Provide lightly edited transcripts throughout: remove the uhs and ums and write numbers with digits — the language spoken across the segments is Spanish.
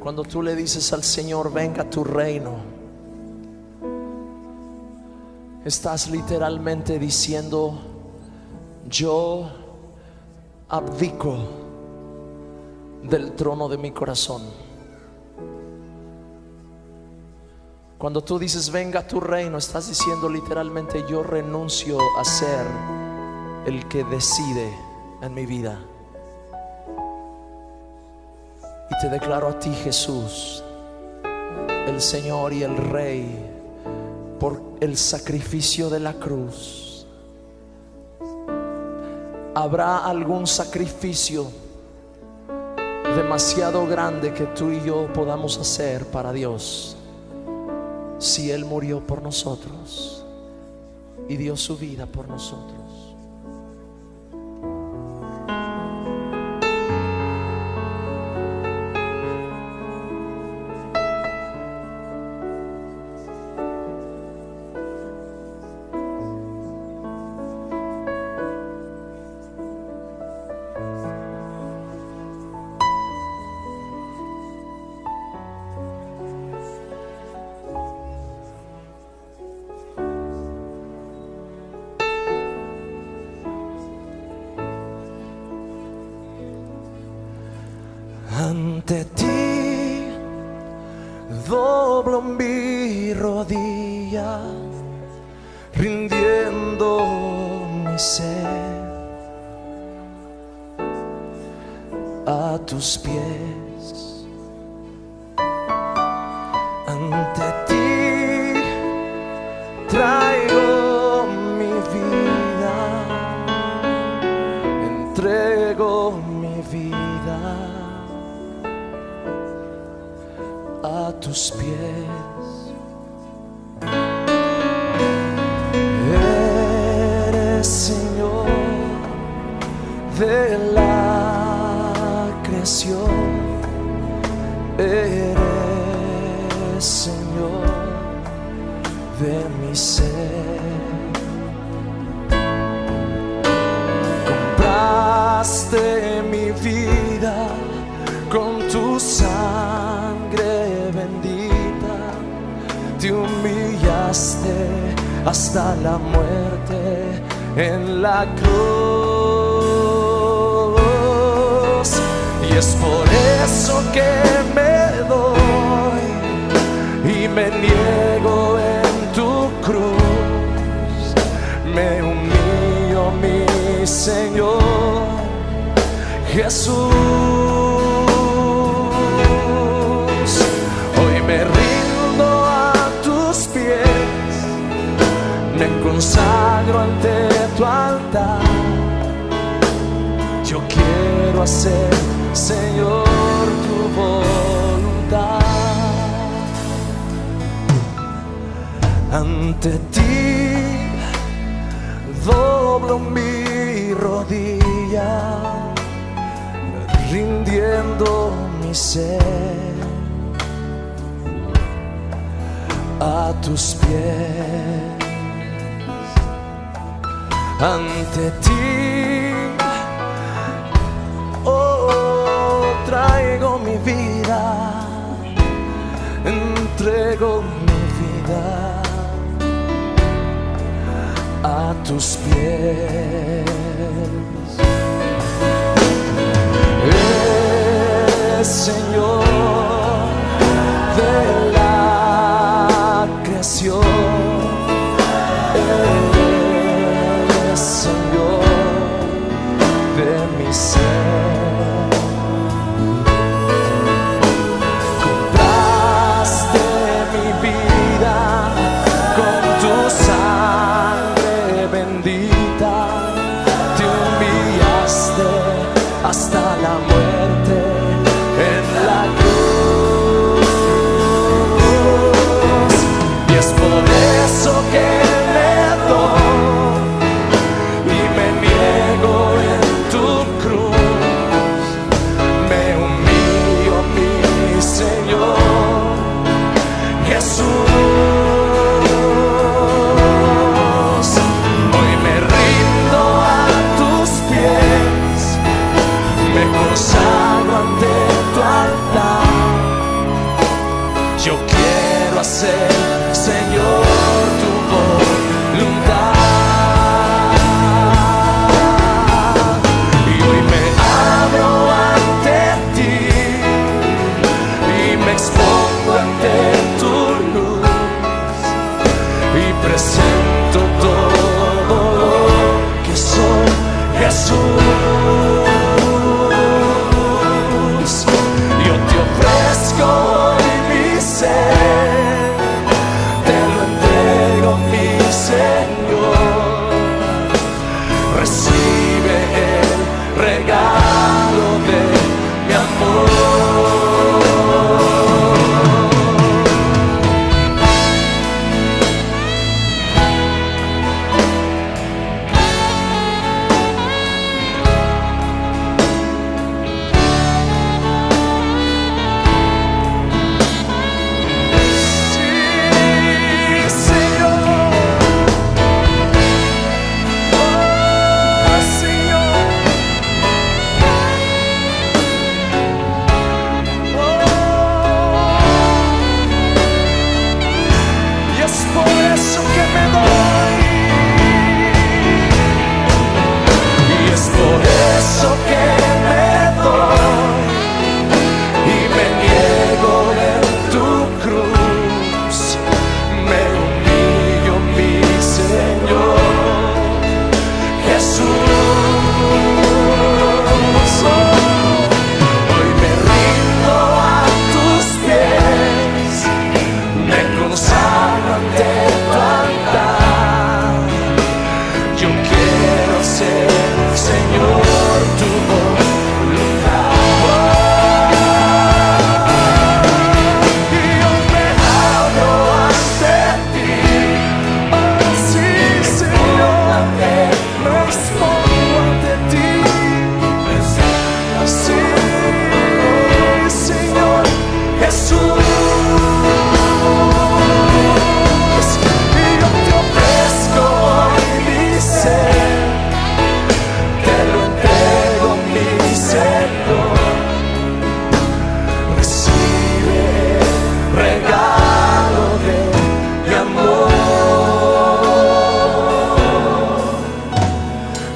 Cuando tú le dices al Señor, venga a tu reino, estás literalmente diciendo, yo abdico del trono de mi corazón. Cuando tú dices venga a tu reino, estás diciendo literalmente, yo renuncio a ser el que decide en mi vida. Y te declaro a ti, Jesús, el Señor y el Rey, por el sacrificio de la cruz. ¿Habrá algún sacrificio demasiado grande que tú y yo podamos hacer para Dios si Él murió por nosotros y dio su vida por nosotros? Ante ti doblo mi rodilla, rindiendo mi ser a tus pies. Ante ti traigo mi vida, entrego mi vida a tus pies. Eres Señor de la creación, eres Señor de mi ser. Compraste mi vida con tu sangre bendita, te humillaste hasta la muerte en la cruz. Y es por eso que me doy y me niego en tu cruz. Me humillo, mi Señor Jesús. Hoy me rindo a tus pies, me consagro ante tu altar. Yo quiero hacer, Señor, tu voluntad. Ante ti doblo mi rodilla, rindiendo mi ser a tus pies. Ante ti, oh, traigo mi vida, entrego mi vida a tus pies. Eres Señor de la creación, eres Señor de mi ser. Compraste mi vida con tu sangre bendita, Yo te ofrezco hoy mi ser, te lo entrego, mi Señor. Recibe el regalo de mi amor.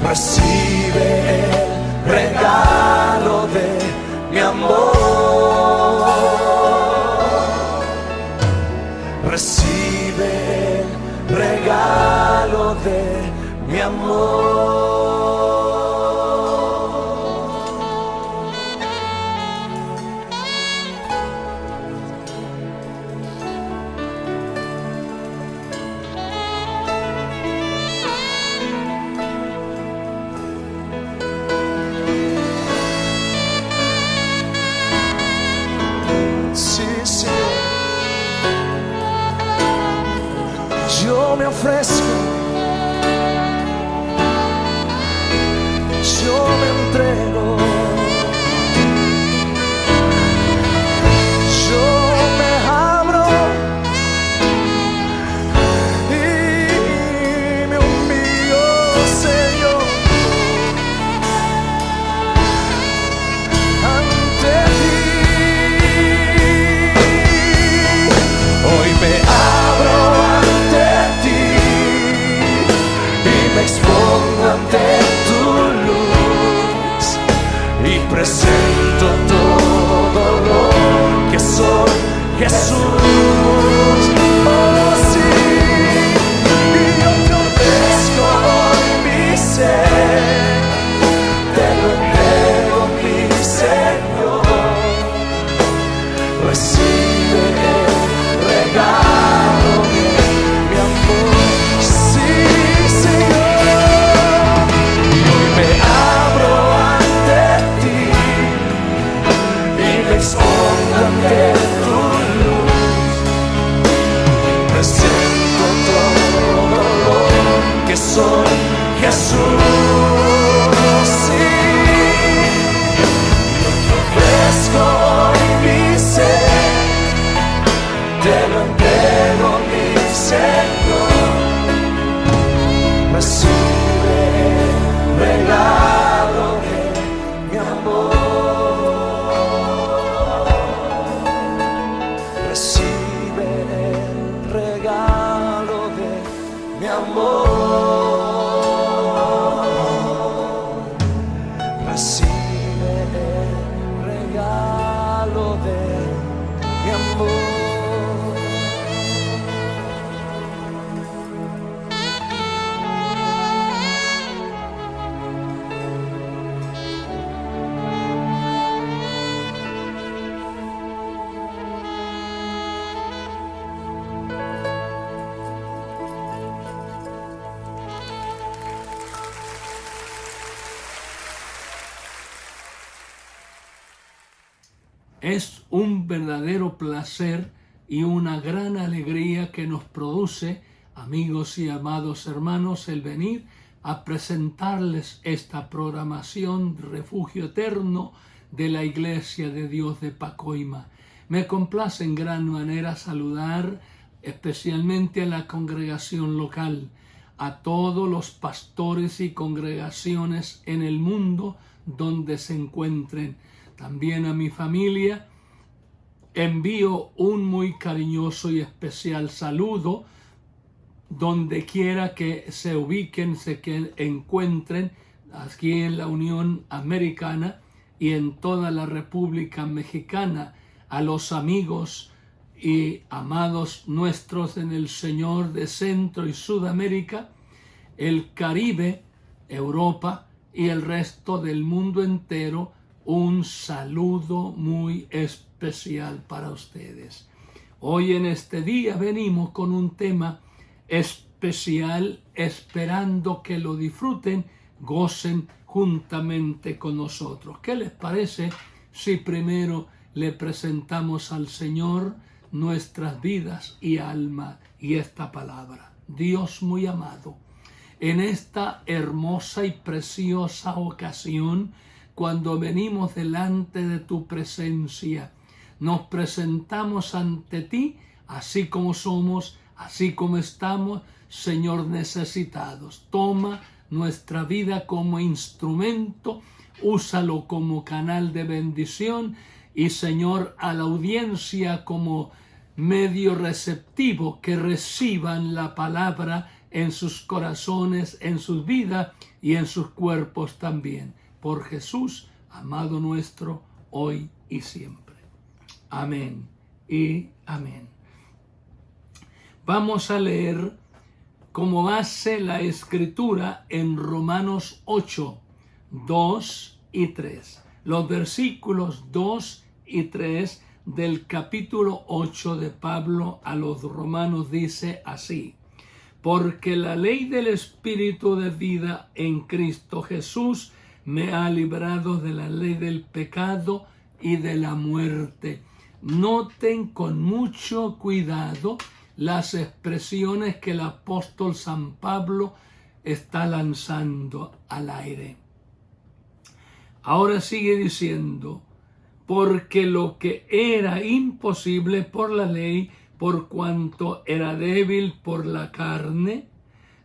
Recibe el regalo de mi amor. Recibe el regalo de mi amor. Yo me ofrezco, yo me entrego, yo me abro y me humillo, Señor, ante ti. Hoy me abro ante tu luz y presento todo lo que soy, Jesús. Oh sí, y yo te ofrezco hoy mi ser, te lo entrego, mi Señor. Recibe el regalo de mi amor. Sí, Señor, me abro ante ti y me expongo ante tu luz. Presento todo lo que soy, Jesús. Sí, yo te ofrezco hoy mi ser, te lo entrego, mi Señor. Recibe regalo de mi amor. Recibe el regalo de mi amor. Recibe el regalo de mi amor. Es un verdadero placer y una gran alegría que nos produce, amigos y amados hermanos, el venir a presentarles esta programación Refugio Eterno de la Iglesia de Dios de Pacoima. Me complace en gran manera saludar especialmente a la congregación local, a todos los pastores y congregaciones en el mundo donde se encuentren. También a mi familia envío un muy cariñoso y especial saludo donde quiera que se ubiquen, que encuentren aquí en la Unión Americana y en toda la República Mexicana, a los amigos y amados nuestros en el Señor de Centro y Sudamérica, el Caribe, Europa y el resto del mundo entero. Un saludo muy especial para ustedes. Hoy en este día venimos con un tema especial, esperando que lo disfruten, gocen juntamente con nosotros. ¿Qué les parece si primero le presentamos al Señor nuestras vidas y alma y esta palabra? Dios muy amado, en esta hermosa y preciosa ocasión, cuando venimos delante de tu presencia, nos presentamos ante ti, así como somos, así como estamos, Señor, necesitados. Toma nuestra vida como instrumento, úsalo como canal de bendición y, Señor, a la audiencia como medio receptivo, que reciban la palabra en sus corazones, en sus vidas y en sus cuerpos también. Por Jesús, amado nuestro, hoy y siempre. Amén y amén. Vamos a leer como base la escritura en Romanos 8, 2 y 3. Los versículos 2 y 3 del capítulo 8 de Pablo a los Romanos dice así: porque la ley del Espíritu de vida en Cristo Jesús me ha librado de la ley del pecado y de la muerte. Noten con mucho cuidado las expresiones que el apóstol San Pablo está lanzando al aire. Ahora sigue diciendo: porque lo que era imposible por la ley, por cuanto era débil por la carne,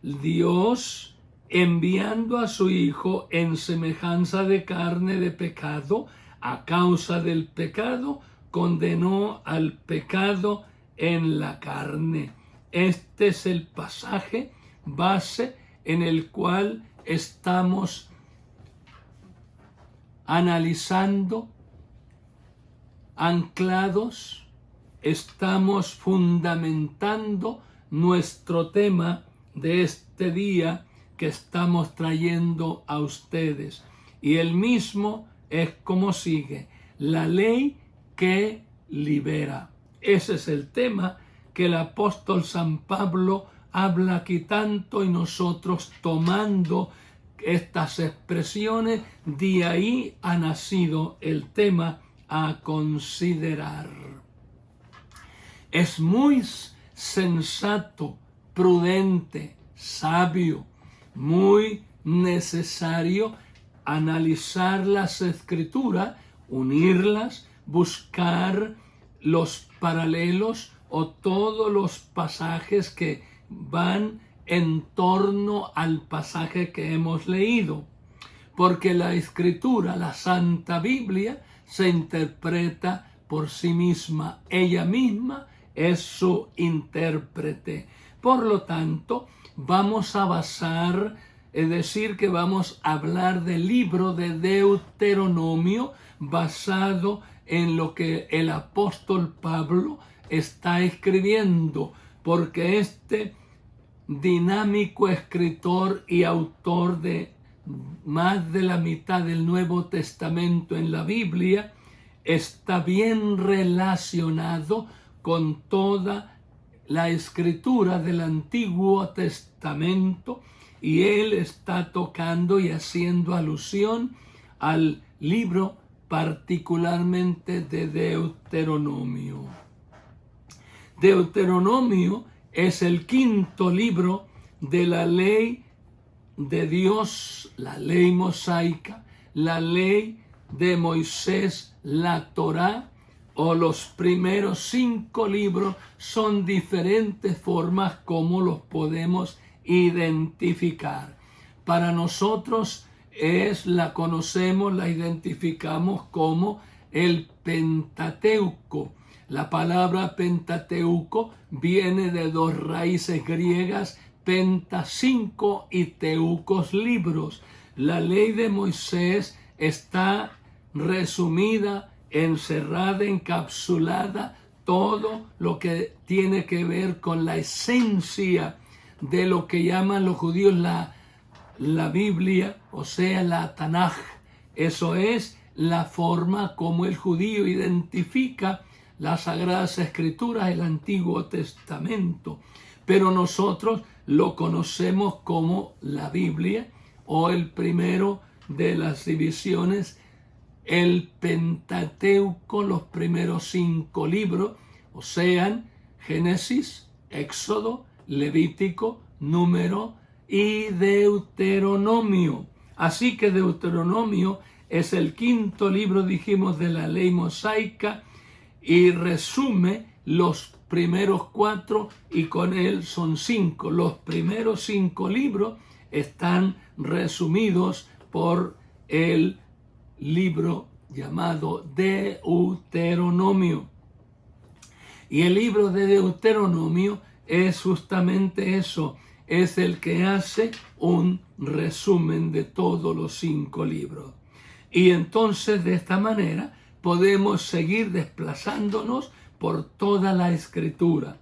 Dios, enviando a su Hijo en semejanza de carne de pecado, a causa del pecado, condenó al pecado en la carne. Este es el pasaje base en el cual estamos analizando, anclados, estamos fundamentando nuestro tema de este día que estamos trayendo a ustedes. Y el mismo es como sigue: la ley que libera. Ese es el tema que el apóstol San Pablo habla aquí tanto, y nosotros tomando estas expresiones, de ahí ha nacido el tema a considerar. Es muy sensato, prudente, sabio, muy necesario analizar las escrituras, unirlas, buscar los paralelos o todos los pasajes que van en torno al pasaje que hemos leído, porque la escritura, la Santa Biblia, se interpreta por sí misma. Ella misma es su intérprete. Por lo tanto, vamos a basar, es decir, que vamos a hablar del libro de Deuteronomio basado en lo que el apóstol Pablo está escribiendo, porque este dinámico escritor y autor de más de la mitad del Nuevo Testamento en la Biblia está bien relacionado con toda la escritura del Antiguo Testamento, y él está tocando y haciendo alusión al libro particularmente de Deuteronomio. Deuteronomio es el quinto libro de la ley de Dios, la ley mosaica, la ley de Moisés, la Torá, o los primeros 5 libros. Son diferentes formas como los podemos identificar. Para nosotros la conocemos, la identificamos como el Pentateuco. La palabra Pentateuco viene de 2 raíces griegas, penta, 5, y teucos, libros. La ley de Moisés está resumida, encerrada, encapsulada, todo lo que tiene que ver con la esencia de lo que llaman los judíos la Biblia, o sea, la Tanaj. Eso es la forma como el judío identifica las Sagradas Escrituras, el Antiguo Testamento. Pero nosotros lo conocemos como la Biblia, o el primero de las divisiones, el Pentateuco, los primeros 5 libros, o sea, Génesis, Éxodo, Levítico, Número y Deuteronomio. Así que Deuteronomio es el quinto libro, dijimos, de la ley mosaica, y resume los primeros 4, y con él son 5. Los primeros 5 libros están resumidos por el libro llamado Deuteronomio. Y el libro de Deuteronomio es justamente eso, es el que hace un resumen de todos los 5 libros. Y entonces de esta manera podemos seguir desplazándonos por toda la Escritura.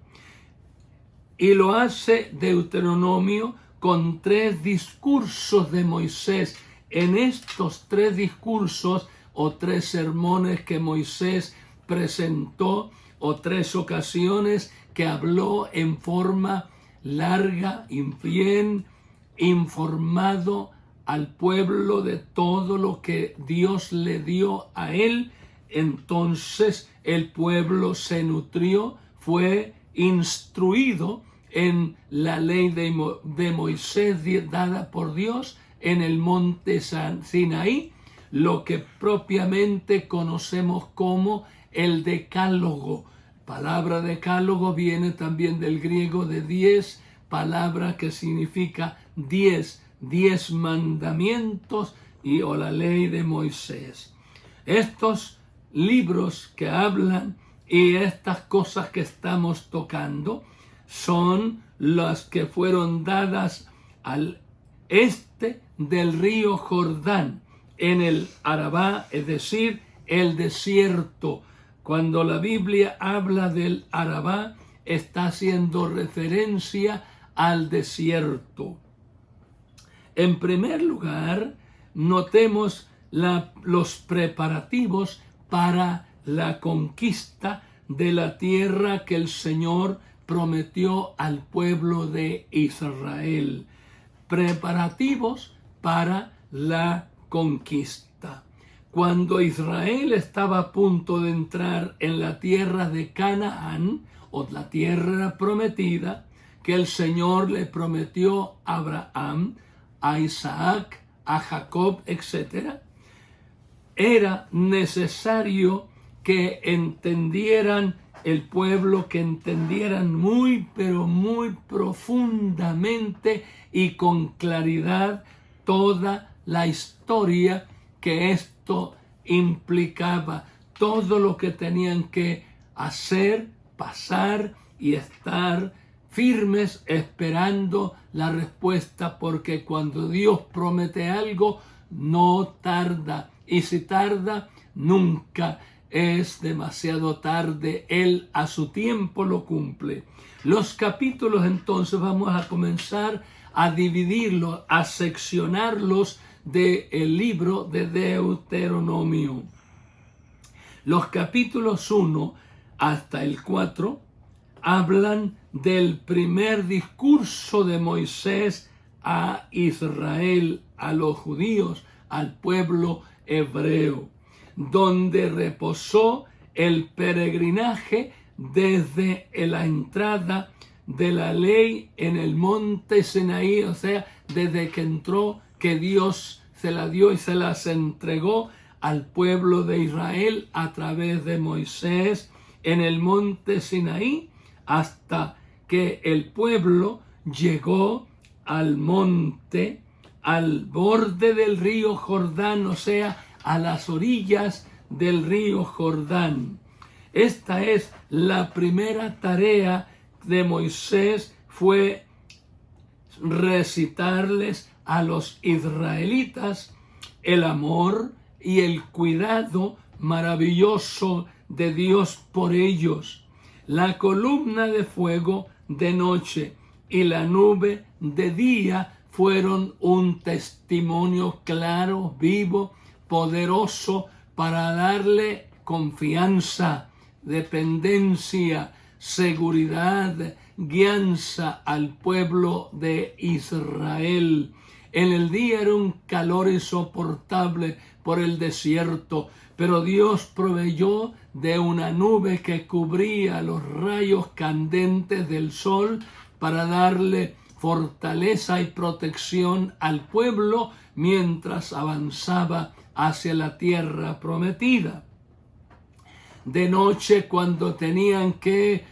Y lo hace Deuteronomio con 3 discursos de Moisés. En estos 3 discursos o 3 sermones que Moisés presentó, o 3 ocasiones que habló en forma larga y bien informado al pueblo de todo lo que Dios le dio a él, entonces el pueblo se nutrió, fue instruido en la ley de Moisés dada por Dios en el monte Sinaí, lo que propiamente conocemos como el decálogo. Palabra decálogo viene también del griego de 10, palabra que significa 10 mandamientos o la ley de Moisés. Estos libros que hablan y estas cosas que estamos tocando son las que fueron dadas al este del río Jordán, en el Arabá, es decir, el desierto. Cuando la Biblia habla del Arabá, está haciendo referencia al desierto. En primer lugar, notemos los preparativos para la conquista de la tierra que el Señor prometió al pueblo de Israel. Preparativos para la conquista. Cuando Israel estaba a punto de entrar en la tierra de Canaán, o la tierra prometida, que el Señor le prometió a Abraham, a Isaac, a Jacob, etc., era necesario que entendieran el pueblo, que entendieran muy, pero muy profundamente y con claridad toda la historia que esto implicaba, todo lo que tenían que hacer, pasar y estar firmes esperando la respuesta, porque cuando Dios promete algo, no tarda, y si tarda, nunca es demasiado tarde. Él a su tiempo lo cumple. Los capítulos, entonces, vamos a comenzar a dividirlos, a seccionarlos del libro de Deuteronomio. Los capítulos 1 hasta el 4 hablan del primer discurso de Moisés a Israel, a los judíos, al pueblo hebreo. donde reposó el peregrinaje desde la entrada de la ley en el monte Sinaí, o sea, desde que entró, que Dios se la dio y se las entregó al pueblo de Israel a través de Moisés en el monte Sinaí, hasta que el pueblo llegó al monte, al borde del río Jordán, o sea, a las orillas del río Jordán. Esta es la primera tarea de Moisés, fue recitarles a los israelitas el amor y el cuidado maravilloso de Dios por ellos. La columna de fuego de noche y la nube de día fueron un testimonio claro, vivo, poderoso para darle confianza, dependencia, seguridad, guianza al pueblo de Israel. En el día era un calor insoportable por el desierto, pero Dios proveyó de una nube que cubría los rayos candentes del sol para darle fortaleza y protección al pueblo mientras avanzaba hacia la tierra prometida. De noche, cuando tenían que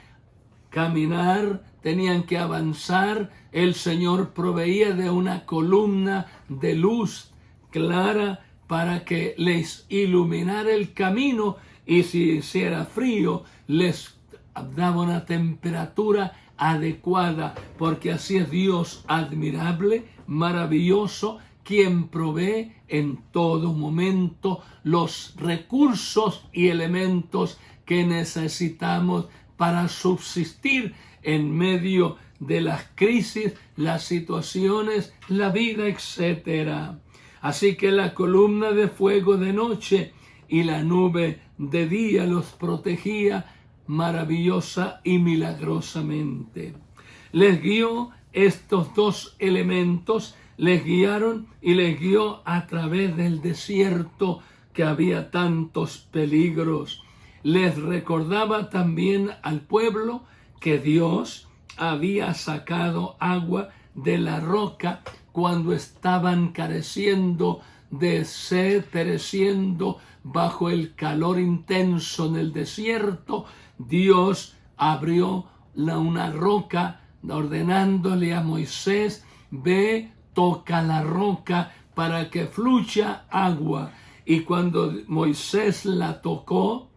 caminar, tenían que avanzar, el Señor proveía de una columna de luz clara para que les iluminara el camino, y si hiciera frío, les daba una temperatura adecuada, porque así es Dios admirable, maravilloso, quien provee en todo momento los recursos y elementos que necesitamos para subsistir en medio de las crisis, las situaciones, la vida, etc. Así que la columna de fuego de noche y la nube de día los protegía maravillosa y milagrosamente. Les guió estos dos elementos, les guiaron y les guió a través del desierto que había tantos peligros. Les recordaba también al pueblo que Dios había sacado agua de la roca cuando estaban careciendo de sed, pereciendo bajo el calor intenso en el desierto. Dios abrió una roca ordenándole a Moisés: ve, toca la roca para que fluya agua. Y cuando Moisés la tocó,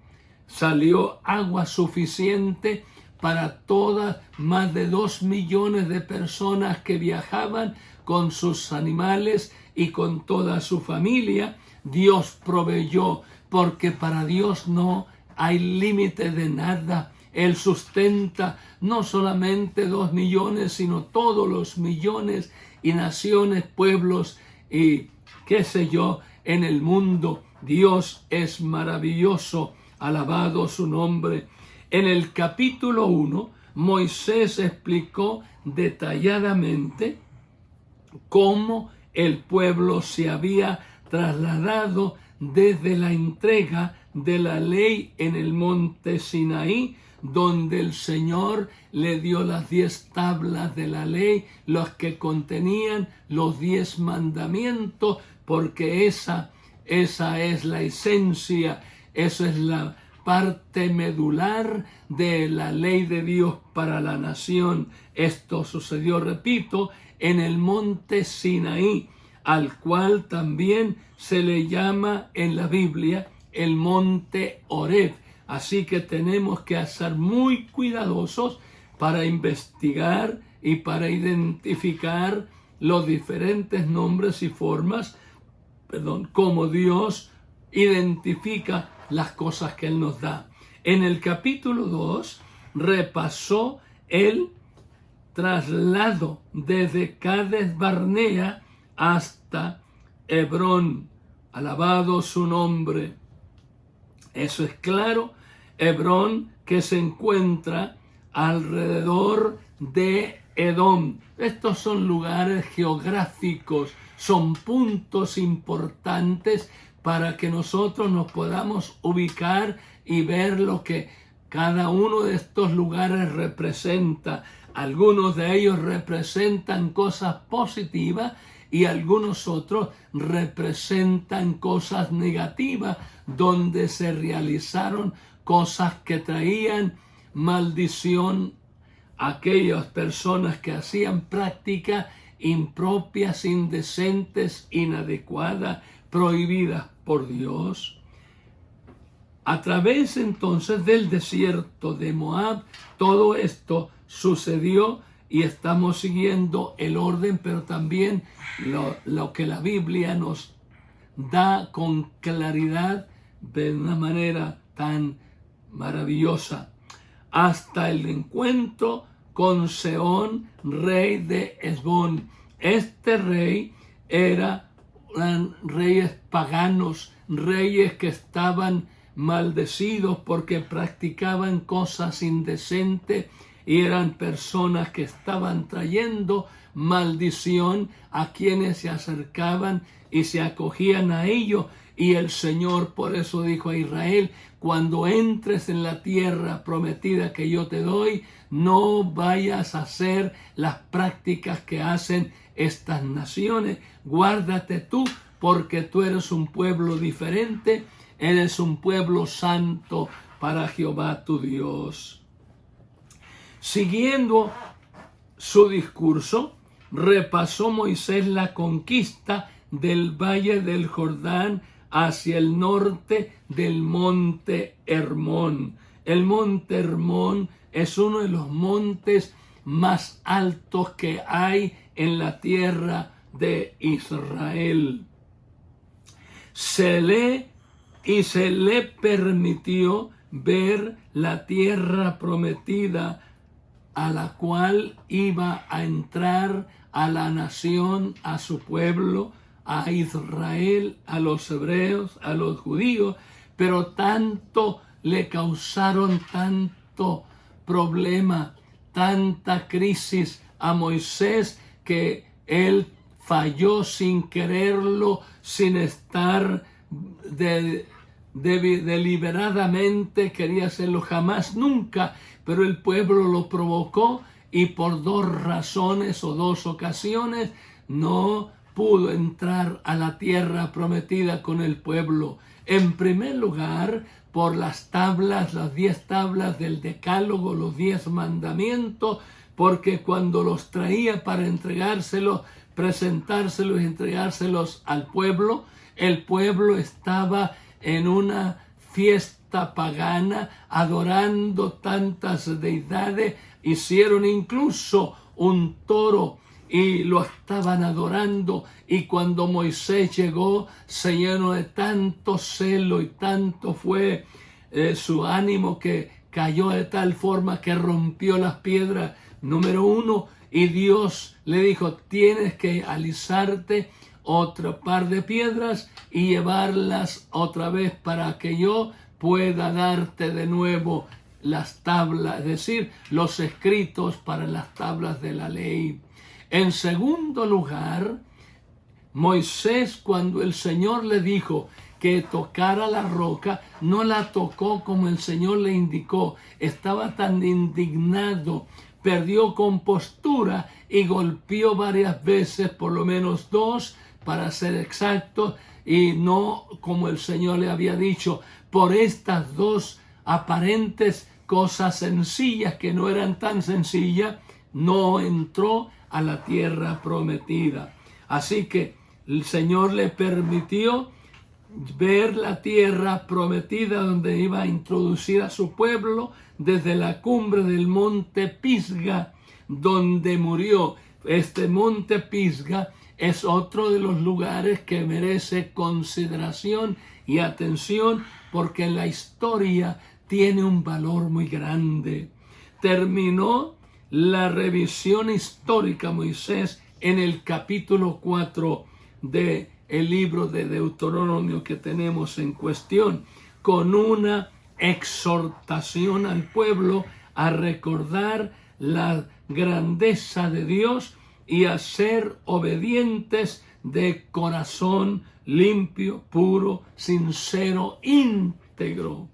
salió agua suficiente para todas, más de 2 millones de personas que viajaban con sus animales y con toda su familia. Dios proveyó, porque para Dios no hay límite de nada. Él sustenta no solamente 2 millones, sino todos los millones y naciones, pueblos y qué sé yo en el mundo. Dios es maravilloso, alabado su nombre. En el capítulo 1, Moisés explicó detalladamente cómo el pueblo se había trasladado desde la entrega de la ley en el monte Sinaí, donde el Señor le dio las 10 tablas de la ley, los que contenían los 10 mandamientos, porque esa es la esencia, esa es la parte medular de la ley de Dios para la nación. Esto sucedió, repito, en el monte Sinaí, al cual también se le llama en la Biblia el monte Horeb. Así que tenemos que ser muy cuidadosos para investigar y para identificar los diferentes nombres y formas, como Dios identifica las cosas que Él nos da. En el capítulo 2 repasó el traslado desde Cades Barnea hasta Hebrón. Alabado su nombre. Eso es claro. Hebrón, que se encuentra alrededor de Edom. Estos son lugares geográficos, son puntos importantes para que nosotros nos podamos ubicar y ver lo que cada uno de estos lugares representa. Algunos de ellos representan cosas positivas y algunos otros representan cosas negativas, donde se realizaron cosas que traían maldición a aquellas personas que hacían prácticas impropias, indecentes, inadecuadas, prohibidas por Dios. A través entonces del desierto de Moab, todo esto sucedió y estamos siguiendo el orden, pero también lo que la Biblia nos da con claridad de una manera tan maravillosa, hasta el encuentro con Sehón, rey de Hesbón. Este rey eran reyes paganos, reyes que estaban maldecidos porque practicaban cosas indecentes y eran personas que estaban trayendo maldición a quienes se acercaban y se acogían a ellos. Y el Señor por eso dijo a Israel: cuando entres en la tierra prometida que yo te doy, no vayas a hacer las prácticas que hacen estas naciones. Guárdate tú, porque tú eres un pueblo diferente, eres un pueblo santo para Jehová tu Dios. Siguiendo su discurso, repasó Moisés la conquista del valle del Jordán hacia el norte del monte Hermón. El monte Hermón es uno de los montes más altos que hay en la tierra de Israel. Se le permitió ver la tierra prometida a la cual iba a entrar a la nación, a su pueblo, a Israel, a los hebreos, a los judíos, pero tanto le causaron tanto problema, tanta crisis a Moisés, que él falló sin quererlo, sin estar deliberadamente, quería hacerlo jamás, nunca, pero el pueblo lo provocó y por dos razones o dos ocasiones no pudo entrar a la tierra prometida con el pueblo. En primer lugar, por las tablas, las 10 tablas del Decálogo, los 10 mandamientos, porque cuando los traía para entregárselos, presentárselos y entregárselos al pueblo, el pueblo estaba en una fiesta pagana, adorando tantas deidades. Hicieron incluso un toro y lo estaban adorando, y cuando Moisés llegó se llenó de tanto celo y tanto fue su ánimo que cayó de tal forma que rompió las piedras, número 1, y Dios le dijo: tienes que alisarte otro par de piedras y llevarlas otra vez para que yo pueda darte de nuevo las tablas, es decir, los escritos para las tablas de la ley. En segundo lugar, Moisés, cuando el Señor le dijo que tocara la roca, no la tocó como el Señor le indicó. Estaba tan indignado, perdió compostura y golpeó varias veces, por lo menos 2, para ser exacto, y no como el Señor le había dicho. Por estas 2 aparentes cosas sencillas, que no eran tan sencillas, no entró a la tierra prometida. Así que el Señor le permitió ver la tierra prometida, donde iba a introducir a su pueblo, desde la cumbre del monte Pisga, donde murió. Este monte Pisga es otro de los lugares que merece consideración y atención, porque en la historia tiene un valor muy grande. Terminó la revisión histórica Moisés en el capítulo 4 del libro de Deuteronomio que tenemos en cuestión, con una exhortación al pueblo a recordar la grandeza de Dios y a ser obedientes de corazón limpio, puro, sincero, íntegro.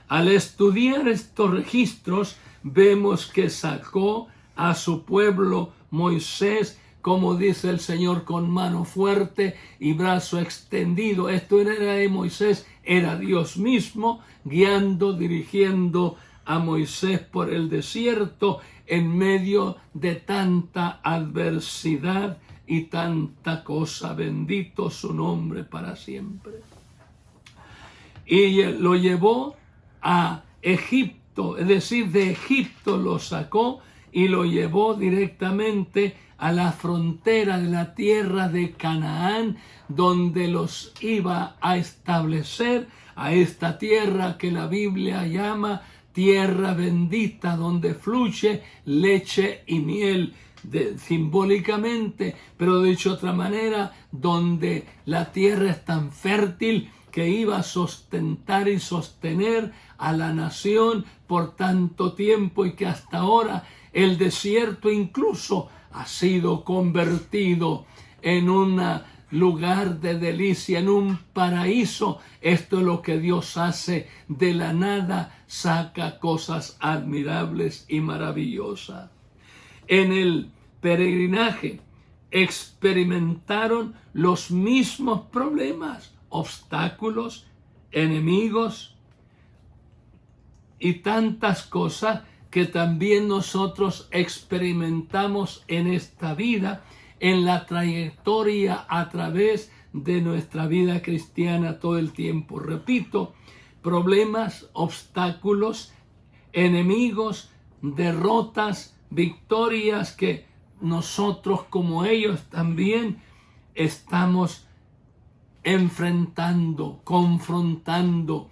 Al estudiar estos registros, vemos que sacó a su pueblo Moisés, como dice el Señor, con mano fuerte y brazo extendido. Esto no era de Moisés, era Dios mismo guiando, dirigiendo a Moisés por el desierto en medio de tanta adversidad y tanta cosa. Bendito su nombre para siempre. Y lo llevó a Egipto, es decir, de Egipto lo sacó y lo llevó directamente a la frontera de la tierra de Canaán, donde los iba a establecer, a esta tierra que la Biblia llama tierra bendita, donde fluye leche y miel, simbólicamente, pero dicho de otra manera, donde la tierra es tan fértil que iba a sustentar y sostener a la nación por tanto tiempo, y que hasta ahora el desierto incluso ha sido convertido en un lugar de delicia, en un paraíso. Esto es lo que Dios hace de la nada, saca cosas admirables y maravillosas. En el peregrinaje experimentaron los mismos problemas, obstáculos, enemigos y tantas cosas que también nosotros experimentamos en esta vida, en la trayectoria a través de nuestra vida cristiana todo el tiempo. Repito, problemas, obstáculos, enemigos, derrotas, victorias que nosotros como ellos también estamos enfrentando, confrontando,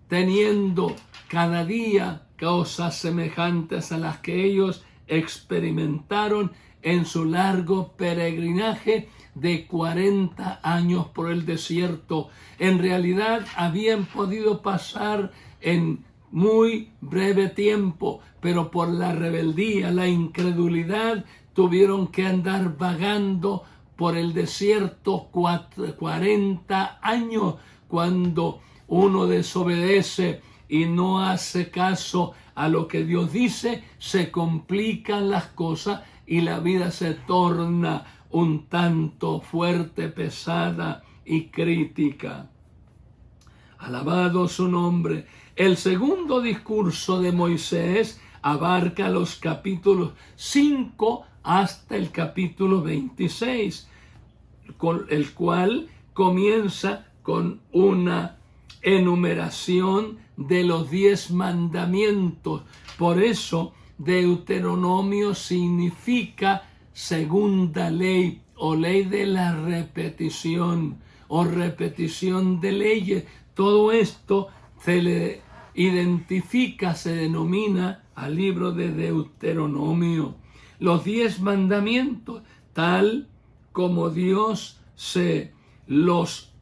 teniendo cada día cosas semejantes a las que ellos experimentaron en su largo peregrinaje de 40 años por el desierto. En realidad habían podido pasar en muy breve tiempo, pero por la rebeldía, la incredulidad, tuvieron que andar vagando por el desierto 40 años. Cuando uno desobedece y no hace caso a lo que Dios dice, se complican las cosas y la vida se torna un tanto fuerte, pesada y crítica. Alabado su nombre. El segundo discurso de Moisés abarca los capítulos 5 hasta el capítulo 26, con el cual comienza con una enumeración de los 10 mandamientos. Por eso Deuteronomio significa segunda ley, o ley de la repetición, o repetición de leyes. Todo esto se le identifica, se denomina al libro de Deuteronomio. Los 10 mandamientos, tal como Dios se los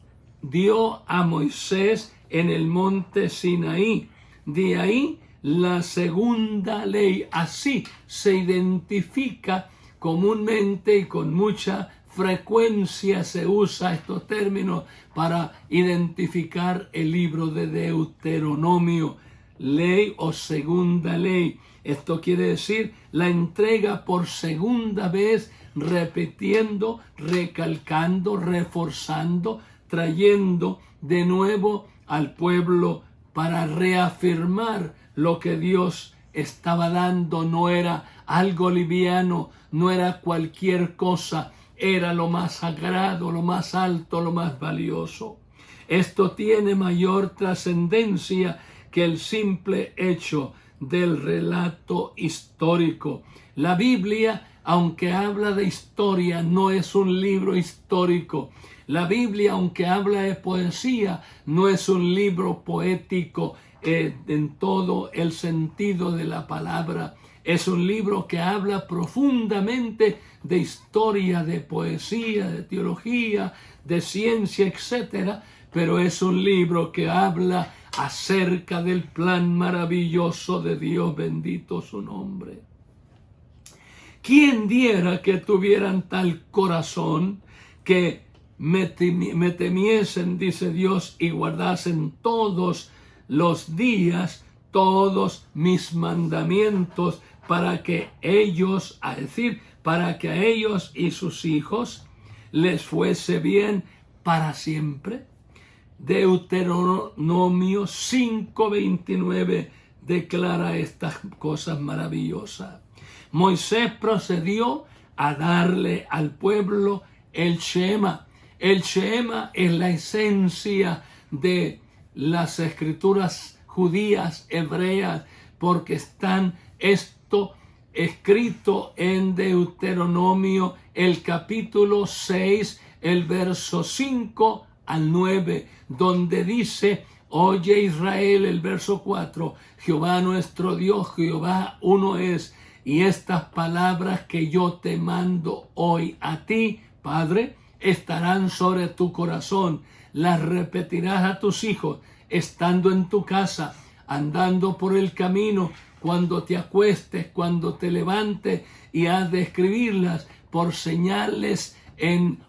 dio a Moisés en el monte Sinaí. De ahí la segunda ley. Así se identifica comúnmente y con mucha frecuencia se usa estos términos para identificar el libro de Deuteronomio. Ley o segunda ley. Esto quiere decir la entrega por segunda vez, repitiendo, recalcando, reforzando, trayendo de nuevo al pueblo para reafirmar lo que Dios estaba dando. No era algo liviano, no era cualquier cosa, era lo más sagrado, lo más alto, lo más valioso. Esto tiene mayor trascendencia que el simple hecho del relato histórico. La Biblia, aunque habla de historia, no es un libro histórico. La Biblia, aunque habla de poesía, no es un libro poético en todo el sentido de la palabra. Es un libro que habla profundamente de historia, de poesía, de teología, de ciencia, etc. Pero es un libro que habla acerca del plan maravilloso de Dios, bendito su nombre. ¿Quién diera que tuvieran tal corazón que me temiesen, dice Dios, y guardasen todos los días todos mis mandamientos, para que ellos, para que a ellos y sus hijos les fuese bien para siempre? Deuteronomio 5:29 declara estas cosas maravillosas. Moisés procedió a darle al pueblo el Shema. El Shema es la esencia de las escrituras judías, hebreas, porque están esto escrito en Deuteronomio, el capítulo 6, el verso 5 al 9, donde dice: oye Israel, el verso 4, Jehová nuestro Dios, Jehová uno es, y estas palabras que yo te mando hoy a ti, Padre, estarán sobre tu corazón, las repetirás a tus hijos, estando en tu casa, andando por el camino, cuando te acuestes, cuando te levantes, y has de escribirlas por señales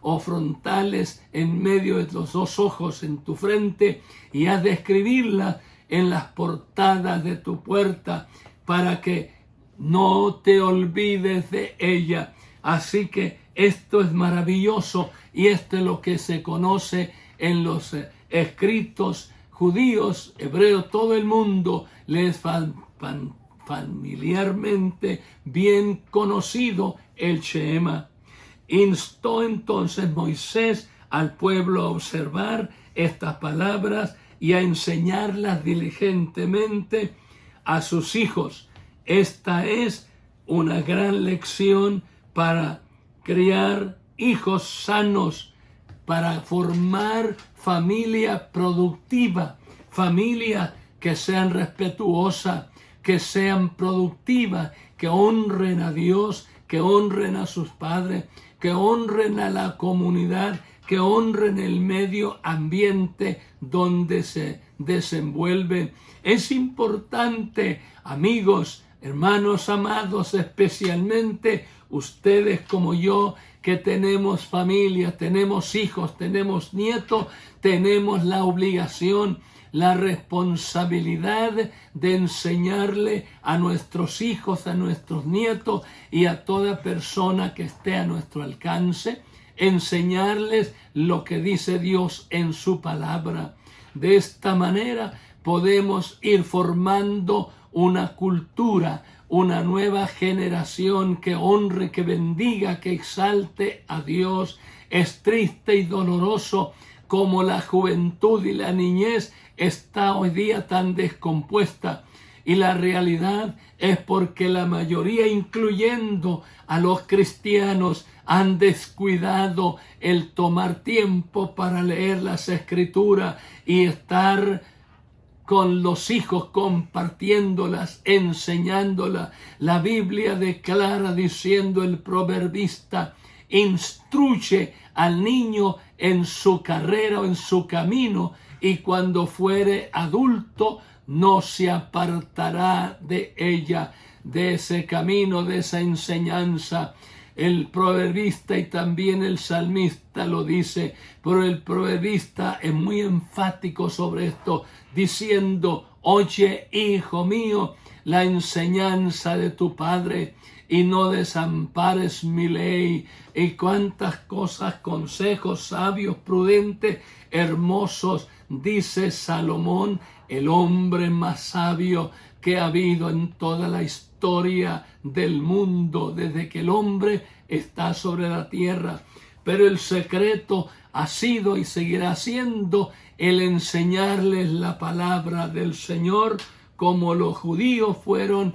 o frontales en medio de los dos ojos en tu frente, y has de escribirlas en las portadas de tu puerta, para que no te olvides de ella. Así que esto es maravilloso, y esto es lo que se conoce en los escritos judíos, hebreos, todo el mundo les familiarmente bien conocido el Shema. Instó entonces Moisés al pueblo a observar estas palabras y a enseñarlas diligentemente a sus hijos. Esta es una gran lección para criar hijos sanos, para formar familia productiva, familia que sean respetuosas, que sean productivas, que honren a Dios, que honren a sus padres, que honren a la comunidad, que honren el medio ambiente donde se desenvuelven. Es importante, amigos, hermanos amados, especialmente ustedes como yo, que tenemos familia, tenemos hijos, tenemos nietos, tenemos la obligación, la responsabilidad de enseñarle a nuestros hijos, a nuestros nietos y a toda persona que esté a nuestro alcance, enseñarles lo que dice Dios en su palabra. De esta manera podemos ir formando una cultura, una nueva generación que honre, que bendiga, que exalte a Dios. Es triste y doloroso como la juventud y la niñez está hoy día tan descompuesta, y la realidad es porque la mayoría, incluyendo a los cristianos, han descuidado el tomar tiempo para leer las Escrituras y estar con los hijos, compartiéndolas, enseñándolas. La Biblia declara, diciendo el proverbista: instruye al niño en su carrera o en su camino, y cuando fuere adulto no se apartará de ella, de ese camino, de esa enseñanza. El proverbista y también el salmista lo dice, pero el proverbista es muy enfático sobre esto, diciendo: oye, hijo mío, la enseñanza de tu padre, y no desampares mi ley. Y cuántas cosas, consejos sabios, prudentes, hermosos, dice Salomón, el hombre más sabio que ha habido en toda la historia del mundo, desde que el hombre está sobre la tierra. Pero el secreto ha sido y seguirá siendo el enseñarles la palabra del Señor, como los judíos fueron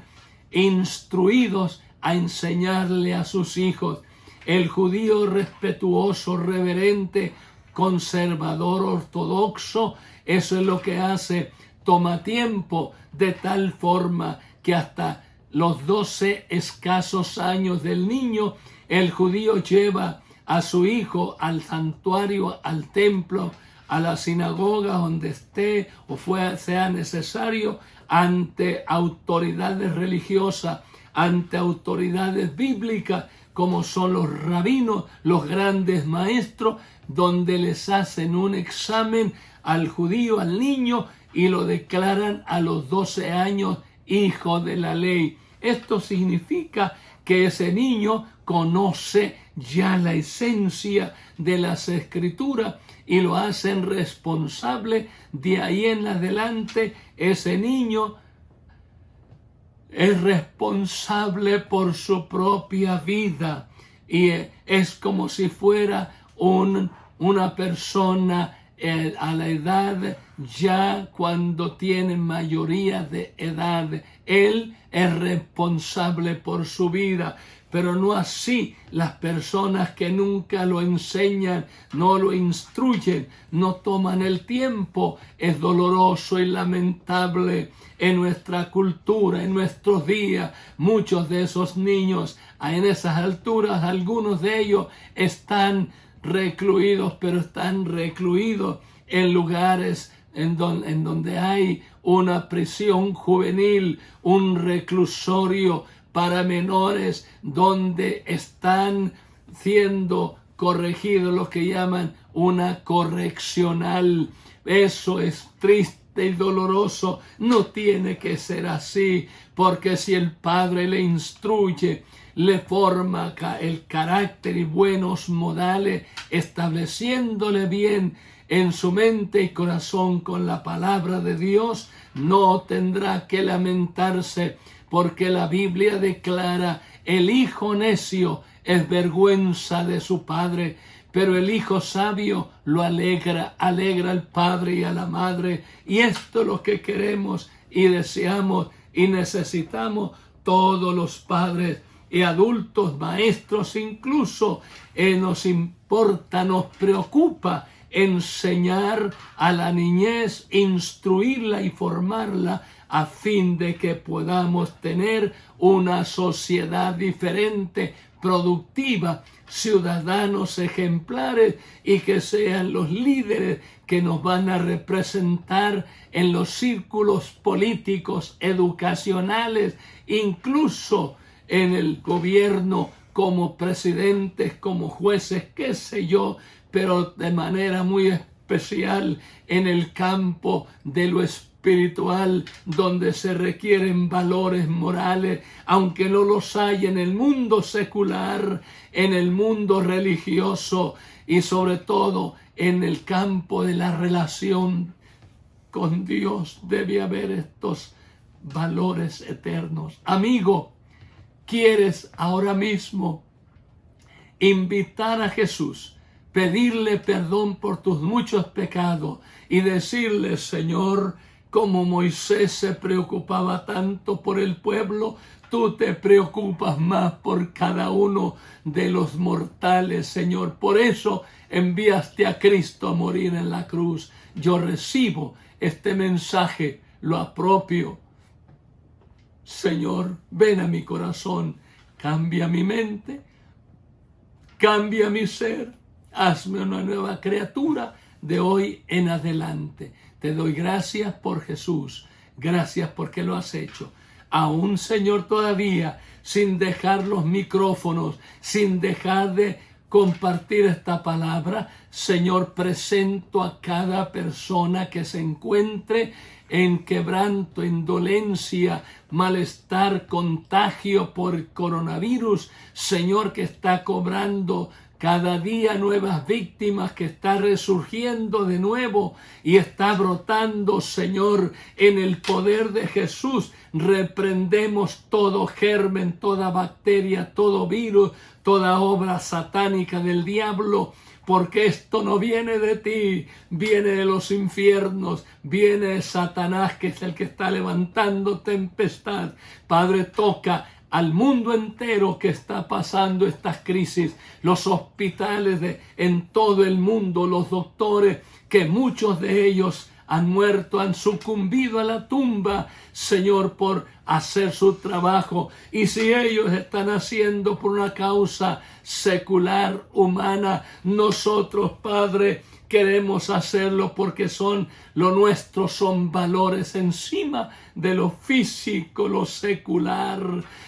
instruidos a enseñarle a sus hijos. El judío respetuoso, reverente, conservador, ortodoxo, eso es lo que hace, toma tiempo, de tal forma que hasta los 12 escasos años del niño, el judío lleva a su hijo al santuario, al templo, a la sinagoga, donde esté o sea necesario, ante autoridades religiosas, ante autoridades bíblicas como son los rabinos, los grandes maestros, donde les hacen un examen al judío, al niño, y lo declaran a los 12 años hijo de la ley. Esto significa que ese niño conoce ya la esencia de las Escrituras y lo hacen responsable. De ahí en adelante, ese niño es responsable por su propia vida y es como si fuera una persona a la edad ya cuando tiene mayoría de edad. Él es responsable por su vida, pero no así las personas que nunca lo enseñan, no lo instruyen, no toman el tiempo. Es doloroso y lamentable en nuestra cultura, en nuestros días. Muchos de esos niños, en esas alturas, algunos de ellos están recluidos, pero están recluidos en lugares en donde hay una prisión juvenil, un reclusorio para menores, donde están siendo corregidos, lo que llaman una correccional. Eso es triste y doloroso. No tiene que ser así, porque si el padre le instruye, le forma el carácter y buenos modales, estableciéndole bien en su mente y corazón con la palabra de Dios, no tendrá que lamentarse, porque la Biblia declara: el hijo necio es vergüenza de su padre, pero el hijo sabio lo alegra al padre y a la madre. Y esto es lo que queremos y deseamos y necesitamos todos los padres y adultos, maestros incluso. Nos importa, nos preocupa enseñar a la niñez, instruirla y formarla a fin de que podamos tener una sociedad diferente, productiva, ciudadanos ejemplares, y que sean los líderes que nos van a representar en los círculos políticos, educacionales, incluso en el gobierno, como presidentes, como jueces, qué sé yo, pero de manera muy especial en el campo de lo espiritual, donde se requieren valores morales, aunque no los hay en el mundo secular, en el mundo religioso y sobre todo en el campo de la relación con Dios. Debe haber estos valores eternos. Amigo, ¿quieres ahora mismo invitar a Jesús, pedirle perdón por tus muchos pecados y decirle: Señor, como Moisés se preocupaba tanto por el pueblo, tú te preocupas más por cada uno de los mortales, Señor? Por eso enviaste a Cristo a morir en la cruz. Yo recibo este mensaje, lo apropio. Señor, ven a mi corazón, cambia mi mente, cambia mi ser, hazme una nueva criatura de hoy en adelante. Te doy gracias por Jesús, gracias porque lo has hecho. Aún, Señor, todavía sin dejar los micrófonos, sin dejar de compartir esta palabra, Señor, presento a cada persona que se encuentre en quebranto, en dolencia, malestar, contagio por coronavirus, Señor, que está cobrando cada día nuevas víctimas, que está resurgiendo de nuevo y está brotando, Señor, en el poder de Jesús. Reprendemos todo germen, toda bacteria, todo virus, toda obra satánica del diablo, porque esto no viene de ti, viene de los infiernos, viene de Satanás, que es el que está levantando tempestad. Padre, toca al mundo entero que está pasando estas crisis, los hospitales en todo el mundo, los doctores, que muchos de ellos han muerto, han sucumbido a la tumba, Señor, por hacer su trabajo. Y si ellos están haciendo por una causa secular, humana, nosotros, Padre, queremos hacerlo porque lo nuestro son valores encima de lo físico, lo secular.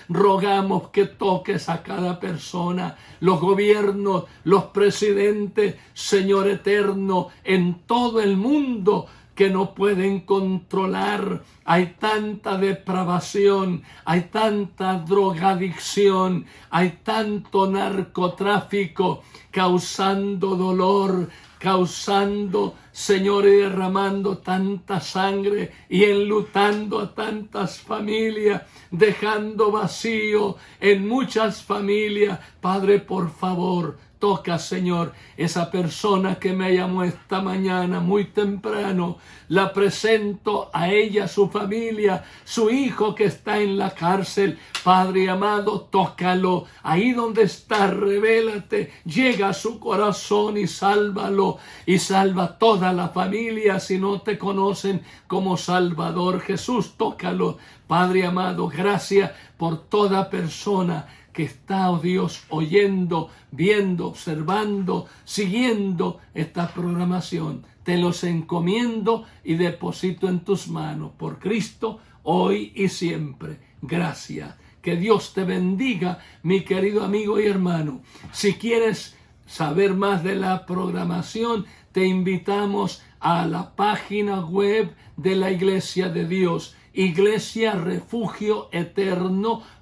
Rogamos que toques a cada persona, los gobiernos, los presidentes, Señor eterno, en todo el mundo, que no pueden controlar. Hay tanta depravación, hay tanta drogadicción, hay tanto narcotráfico causando dolor, causando, Señor, y derramando tanta sangre y enlutando a tantas familias, dejando vacío en muchas familias. Padre, por favor, toca, Señor, esa persona que me llamó esta mañana muy temprano. La presento a ella, su familia, su hijo que está en la cárcel. Padre amado, tócalo. Ahí donde está, revélate. Llega a su corazón y sálvalo. Y salva toda la familia si no te conocen como Salvador. Jesús, tócalo. Padre amado, gracias por toda persona que está, oh Dios, oyendo, viendo, observando, siguiendo esta programación. Te los encomiendo y deposito en tus manos. Por Cristo, hoy y siempre. Gracias. Que Dios te bendiga, mi querido amigo y hermano. Si quieres saber más de la programación, te invitamos a la página web de la Iglesia de Dios, iglesiarefugioeterno.org.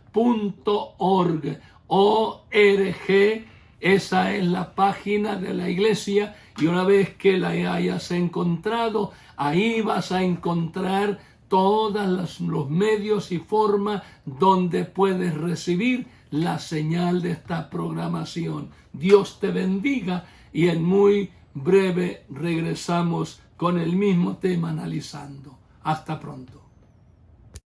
Esa es la página de la iglesia, y una vez que la hayas encontrado, ahí vas a encontrar todos los medios y formas donde puedes recibir la señal de esta programación. Dios te bendiga, y en muy breve regresamos con el mismo tema analizando. Hasta pronto.